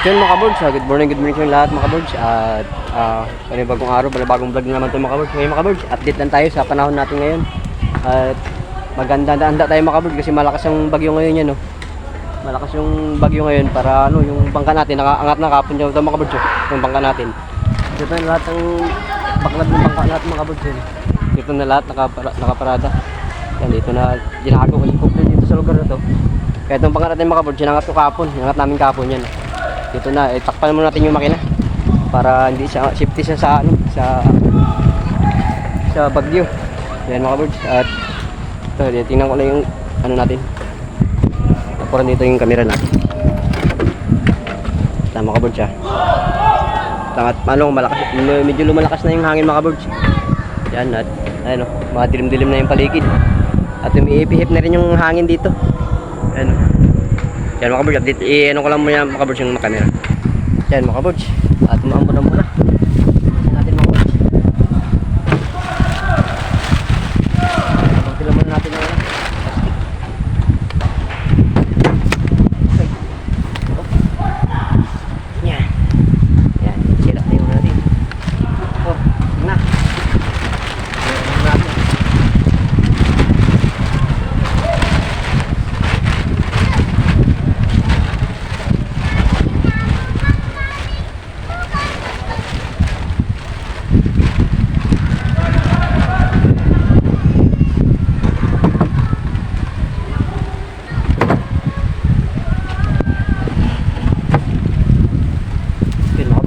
Yun mga kabords, good morning sa lahat mga kabords. At bagong araw, bagong vlog na naman ito mga kabords. Ngayon mga kabords, update lang tayo sa panahon natin ngayon. At maganda tayo mga kabords kasi malakas ang bagyo ngayon yan, no? Malakas yung bagyo ngayon para ano, yung bangka natin, nakaangat na kapon dyan ito mga kabords, yung bangka natin. Dito na lahat ng baklad ng bangka natin mga kabords. Dito na lahat nakaparada. Yan, dito na ginago kasi kumple dito sa lugar na to. Kaya itong bangka natin mga kabords, sinangat ko kapon, sinangat namin kapon yan. Dito na, takpan muna natin yung makina para hindi siya safety siya sa ano, sa bagyo. Yan mga kabords. At ito, tingnan ko lang yung ano natin. Tapuran dito yung camera natin. Tama mga kabords siya. At ano, medyo lumalakas na yung hangin mga kabords. Yan, at ano, mga dilim-dilim na yung paligid. At umiipihip na rin yung hangin dito. Ano. Yan mga kabords, update, ano ko lang muna mga kabords yung camera. Yan mga kabords, at umaambon na muna natin mga kabords. Pagpila muna natin yung plastic. Okay. Yan. Yan, sira na yung natin. Oh, na.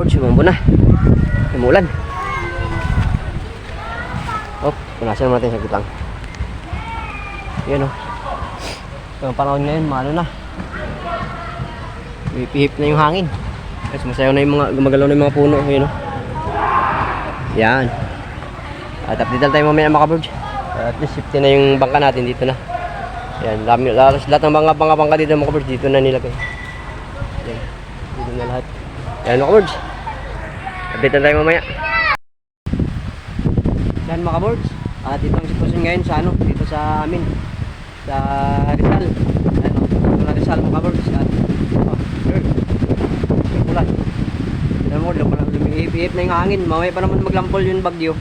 Sumambo na. Umulan. Oh, punasan natin sa gitang. Yan o. Yung panahon ngayon, maano na. Pihip na yung hangin. Kasi masayaw na yung mga, gumagalaw na yung mga puno. Yan o. Yan. At update tayo mamaya mga kabords. At least safety na yung bangka natin dito na. Yan. Lahat ng mga bangka dito mga kabords, dito na nilagay. Yan. Dito na lahat. Yan mga kabords. Update tayo mamaya. Yan mga kabords. At dito ang sitwasyon ngayon sa ano, dito sa amin. Sa Rizal. Ano, dito na Rizal mga kabords. At ulan. Yan mo, lumihip-hip na yung hangin. Mamaya pa naman maglampol yung bagyo.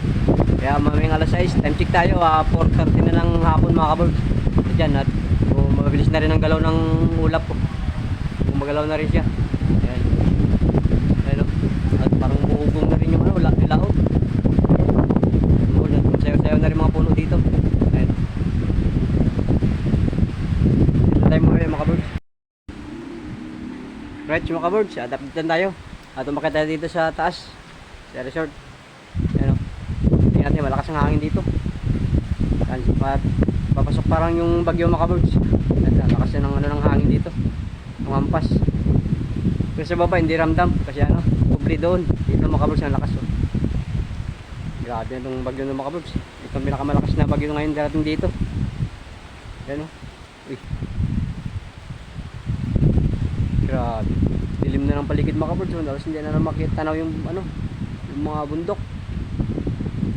Kaya mamayang alas 6, time check tayo. 4:30 na lang hapon mga kabords. Diyan at mabilis na rin ang galaw ng ulap po. Gumagalaw na rin siya. Yan. Yan o. At parang buhugong na rin yung ano, laot. Sayaw-sayaw na rin mga puno dito. Ayan. Dito tayo mga kabords. Right mga kabords, update tayo. At umakit tayo dito sa taas, sa resort. Ayan o. Tingnan natin, malakas ang hangin dito. Papasok parang yung bagyo mga kabords. Malakas na ng, ano, ng hangin dito. Ang hampas. Pero sa baba hindi ramdam kasi ano, kubli doon. Dito mga kabords ang lakas oh. Grabe na itong bagyo ng mga kabords. Ito ang pinakamalakas na bagyo ngayon darating dito. Yan oh. Uy. Grabe. Dilim na ng paligid mga kabords. Tapos hindi na makita na yung ano, yung mga bundok.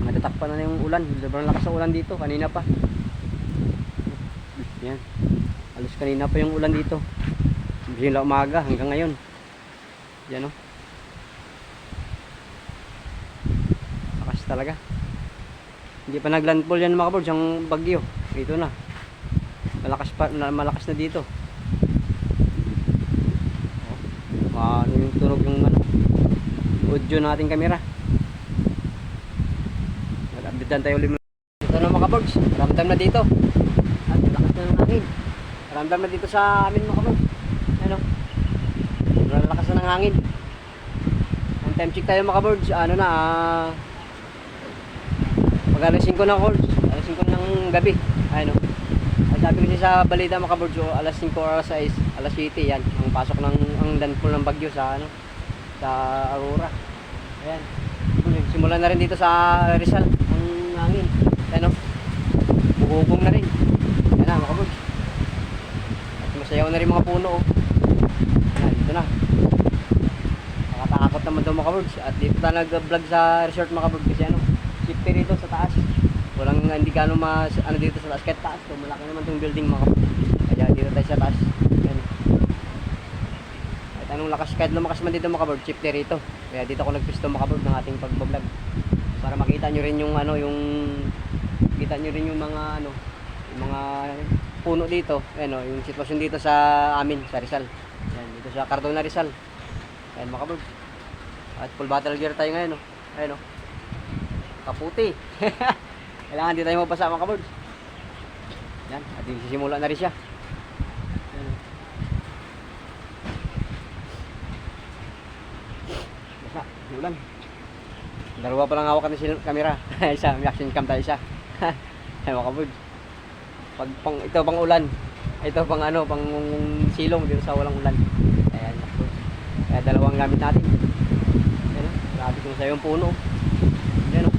Natatakpan na yung ulan. Sobrang lakas ng ulan dito kanina pa. Yan. Alos kanina pa yung ulan dito. Hindi lang umaga hanggang ngayon. Yan o. Lakas talaga. Hindi pa naglandfall yan mga kabords, ang bagyo. Dito na. Malakas na dito. Ano yung tunog yung ano, audio nating camera. Nag-update tayo ulit. Ito na mga kabords. Ramdam na dito. At lakas na ng hangin. Ramdam na dito sa amin mga kabords. Ano? Lakas na ng hangin. Ang time check tayo mga kabords. Ano na, pag alas 5 na kabords, alas 5 ng gabi. Ano? Ay sabi kasi sa balita mga kabords, alas 5 or alas 6, alas 7 yan. Ang pasok ng ang landfall ng bagyo sa ano, sa Aurora. Ayan. Simulan na rin dito sa Rizal ang hangin. Ano? Bugubong na rin. Yan na mga kabords. At masayaw na rin mga puno oh. Dito na. Nakatakot naman daw mga kabords. At dito tayo nag-vlog sa resort mga kabords kasi ano, safety rito sa taas. Walang hindi ka ano dito sa taas. Kahit taas to, malaki naman itong building mga kabords. Kaya dito tayo sa taas. Yan. At At anong lakas, kahit lumakas man dito mga kaboard, safety rito. Kaya dito ako nagpisto mga kaboard ng ating pagbablog. Para makita nyo rin yung ano, kita nyo rin yung mga ano, yung mga puno dito. Ayan o, yung sitwasyon dito sa amin, sa Rizal. Ayan, dito sa Cardona Rizal. Ayan mga kaboard. At full battle gear tayo ngayon o. Ayan o. Kaputi. Kailangan di tayo mabasa mga kaboard. Yan, at sisimula na rin siya. Yan. Basa, ulan. Dalawa pa lang hawak ng camera. Isa, may action cam tayo isa. Ay mga kaboard. Ito pang ulan. Ito pang ano, pang silong dito sa walang ulan. Ayan, kaboard. Kaya dalawang gamit natin. Ayan, grabe kung sa'yo yung puno. Ayan o.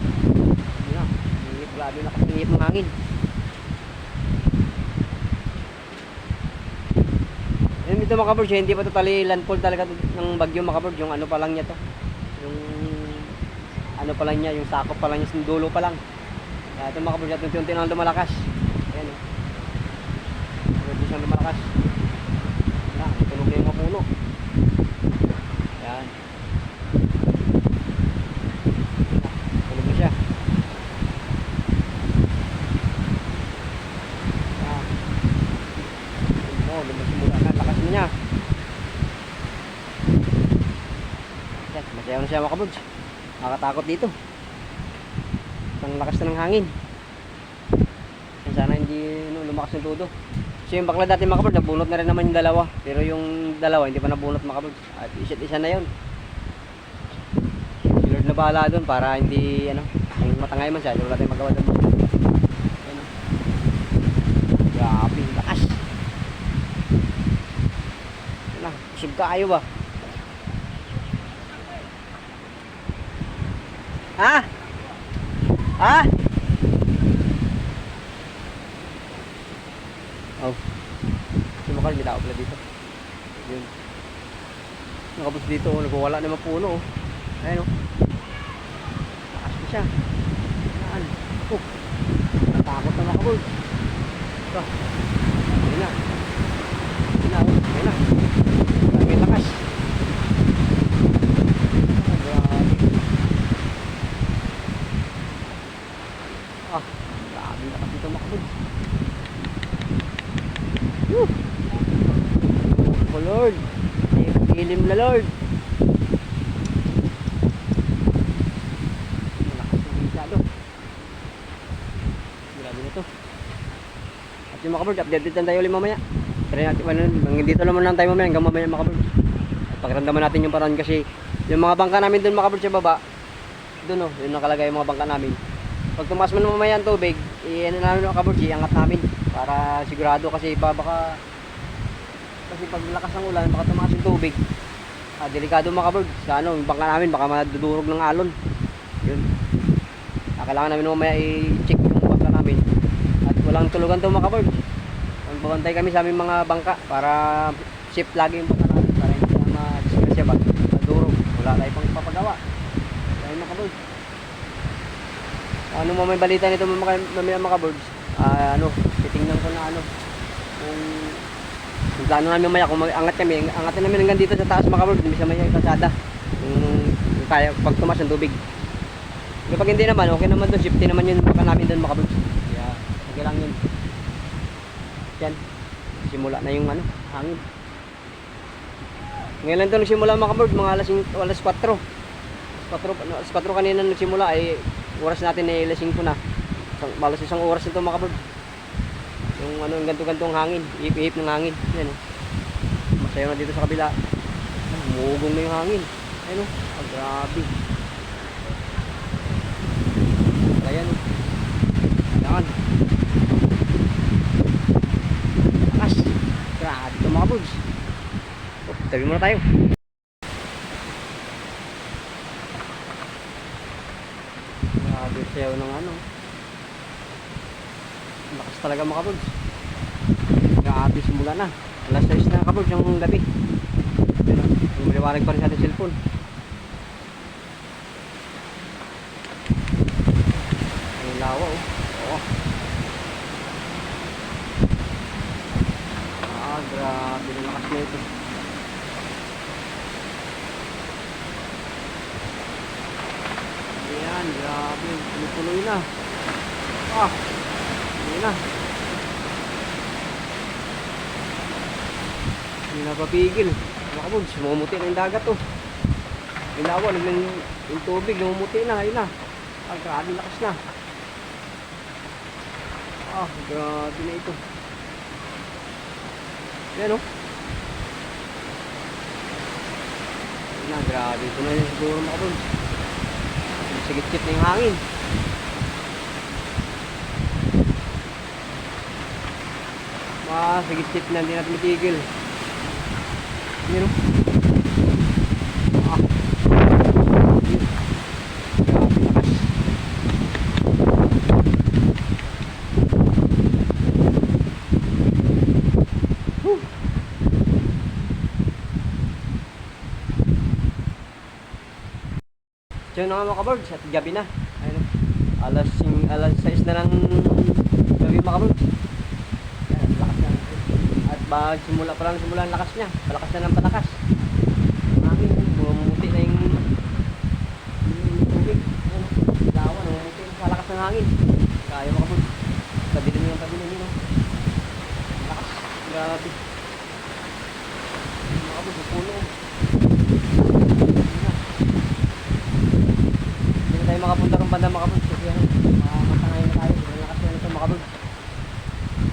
Grabe nakasingit ng hangin. Yan dito mga kaboard, hindi pa totally landfall talaga ng bagyo mga kaboard. Yung ano pa lang niya to. Yung ano pa lang niya, yung sakop pa lang niya, yung dulo pa lang. Kaya ito mga kaboard, at unti-unti lang lumalakas. Ayan o. Unti siyang lumalakas. Yan, tunog na yung mga puno. Yan. Tunog na siya. Niya. Yes, masayaw na siya mga kabods. Nakakatakot dito. Ang lakas na ng hangin. Sana hindi lumakas ng todo. So yung bakla dati mga kabods, nabunot na rin naman yung dalawa. Pero yung dalawa hindi pa nabunot mga kabods. At isa na yun. Si Lord na bahala doon para hindi yung matangay man siya. Hindi wala tayong magawa doon. Grabe, lakas. Busog kayo ba? Ha? Ha? Oh. Sumakal, hindi ako pala dito. Yun. Nakabos dito, nagwawala naman puno. Ayan o. Lakas ko siya. Ayan. Oh. Natakot na makabos. Ito. Ayan na. Ayan na. Ayan na. May lakas. Grabe lakas dito makabod. Oh Lord, ilim na Lord. Malakas yung masyado. Grabe na to. At yung makabod, update tayo ulit mamaya. Try natin, dito naman lang tayo mamaya hanggang mamaya makabord. At pakiramdaman natin yung paraan kasi yung mga bangka namin doon makabord sa baba. Doon yung nakalagay yung mga bangka namin. Pag tumaas man mamaya ang tubig, namin makabord, iangat namin para sigurado kasi baka pag lakas ng ulan, baka tumaas yung tubig. Delikado makabord sa yung bangka namin baka madudurog ng alon. Yun. Kailangan namin mamaya i-check yung bangka namin. At walang tulugan to makabord. Magbabantay kami sa aming mga bangka para safe lagi yung bangka namin para hindi na ma-disgrasya ba madurog, wala tayo pang papagawa tayo mga kabods. Ano mo may balita nito mamaya mga kabods, titingnan ko na yung plano namin mamaya kung angat kami, angatin namin hanggang dito sa taas mga kabods, hindi sa may kalsada yung kaya pag tumas ng tubig. Kapag hindi naman, okay naman doon, safety naman yun baka namin doon mga kabods. Kaya okay lang yun. Yan, simula na yung hangin. Ngayon lang ito nagsimula mga kaboard, mga alas 4. Alas 4 kanina nagsimula ay oras natin ay alas 5 na. Balas isang oras nito mga kaboard. Yung ganto-gantong hangin, ihip-ihip ng hangin. Yan masayaw na dito sa kabila. Umugong na yung hangin. Ayun grabe. Ayan Ayan. Grabe ito mga kabods. Tabi muna tayo. Grabe sayaw ng lakas talaga mga kabods. Grabe simula na. Alas 6 na kabods yung gabi. Maliwanag pa rin sa ating cellphone. Ang lawa grabe na lakas na ito. Grabe, tumutuloy na. Ah, hindi na. Hindi na papigil. Mga kabuds, lumumuti na yung dagat oh. Ilawan, yung tubig, lumumuti na, ayun na. Ah, grabe lakas na. Ah, grabe na ito. Yan oh. Ayun na, grabe. Ito na yun siguro mga kabuds. Sigit-sigit na yung hangin. Sigit-sigit na, hindi natin matigil. Yan oh. Ah. Yun. Grabe lakas. Whew. So yun na nga mga kabards, at gabi na. Ayun, alas 6 na lang gabi mga kabards. Yan, lakas na. At simula ang lakas niya. Palakas na ng palakas. Hangin, bumuti na yung tubig. Ayun, lawan, bumuti sa lakas ng hangin. Kaya mga kabards. Tabilin yun. Lakas, grabe. Mga kabards, puno. Tayo makapunta ng banda makabog kasi matangay na tayo. Ang lakas na ito makabog.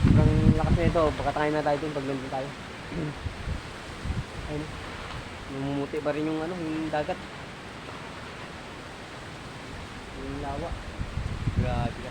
Sobrang lakas na ito. Pagkatangay na tayo dun pag nandun tayo. Ayun. Namumuti pa rin yung yung dagat. Yung lawa. Grabe.